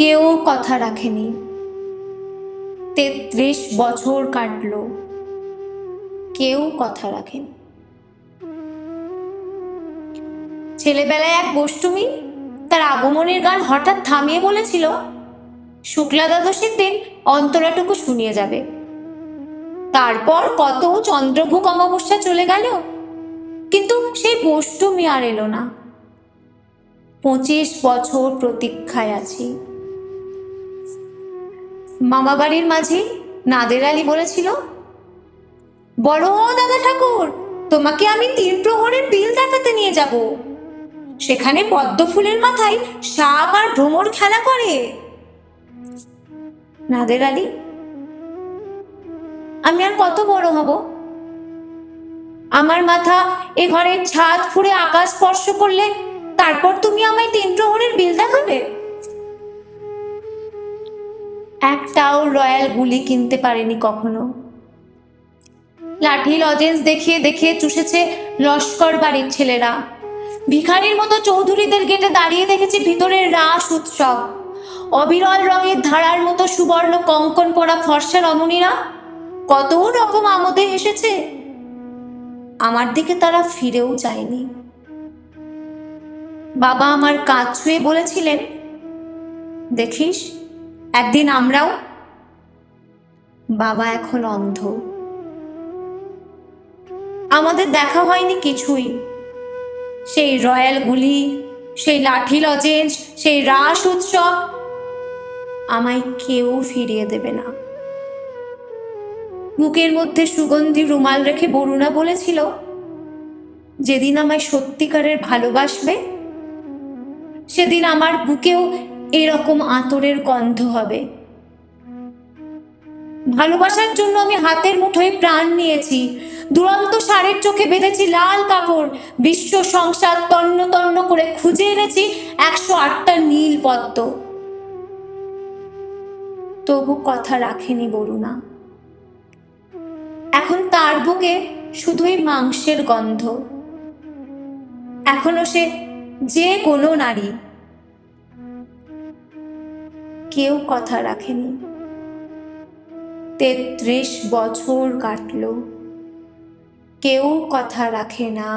কেউ কথা রাখেনি। 33 বছর কাটলো, কেউ কথা রাখেনি। ছেলেবেলায় এক বষ্টমী তার আগমনের গান হঠাৎ থামিয়ে বলেছিল, শুক্লা দ্বাদশীর দিন অন্তরাটুকু শুনিয়ে যাবে। তারপর কত চন্দ্রভুক অমাবস্যা চলে গেল, কিন্তু সেই বষ্টমী আর এলো না। 25 বছর প্রতীক্ষায় আছি। মামাবাড়ির মাঝি নাদের আলী বলেছিল, বড় দাদা ঠাকুর, তোমাকে আমি 3 প্রহরের বিল দেখাতে নিয়ে যাব। সেখানে পদ্ম ফুলের মাথায় সাপ আর ভ্রমর খেলা করে। নাদের আলী, আমি আর কত বড় হব? আমার মাথা এ ঘরের ছাদ ফুঁড়ে আকাশ স্পর্শ করলে তারপর তুমি আমায় 3 প্রহরের বিল দেখাবে? একটাও রয়্যাল গুলি কিনতে পারেনি কখনো। লাঠি লজেন্স দেখিয়ে দেখিয়ে চুষেছে লস্কর বাড়ির ছেলেরা। ভিখারির মতো চৌধুরীদের গেটে দাঁড়িয়ে দেখেছি ভিতরের রাস উৎসব। অবিরল রঙের ধারার মতো সুবর্ণ কঙ্কন পরা ফর্সা রমণীরা কত রকম আমোদে এসেছে। আমার দিকে তারা ফিরেও চায়নি। বাবা আমার কাঁধ ছুঁয়ে বলেছিলেন, দেখিস একদিন আমরাও। বাবা এখন অন্ধ। আমাদের দেখা হয়নি কিছুই। সেই রয়্যাল গুলি, সেই লাঠি লজেন্স, সেই রাস উৎসব আমায় কেউ ফিরিয়ে দেবে না। বুকের মধ্যে সুগন্ধি রুমাল রেখে বরুণা বলেছিল, যেদিন আমায় সত্যিকারের ভালোবাসবে সেদিন আমার বুকেও এরকম আতরের গন্ধ হবে। ভালোবাসার জন্য আমি হাতের মুঠোয় প্রাণ নিয়েছি। দুরন্ত ষাঁড়ের চোখে বেঁধেছি লাল কাপড়। বিশ্ব সংসার তন্ন তন্ন করে খুঁজে এনেছি 108টা নীল পদ্ম। তবু কথা রাখেনি বরুণা। এখন তার বুকে শুধুই মাংসের গন্ধ। এখনো সে যে কোনো নারী। কেউ কথা রাখেনি। 33 বছর কাটলো, কেউ কথা রাখে না।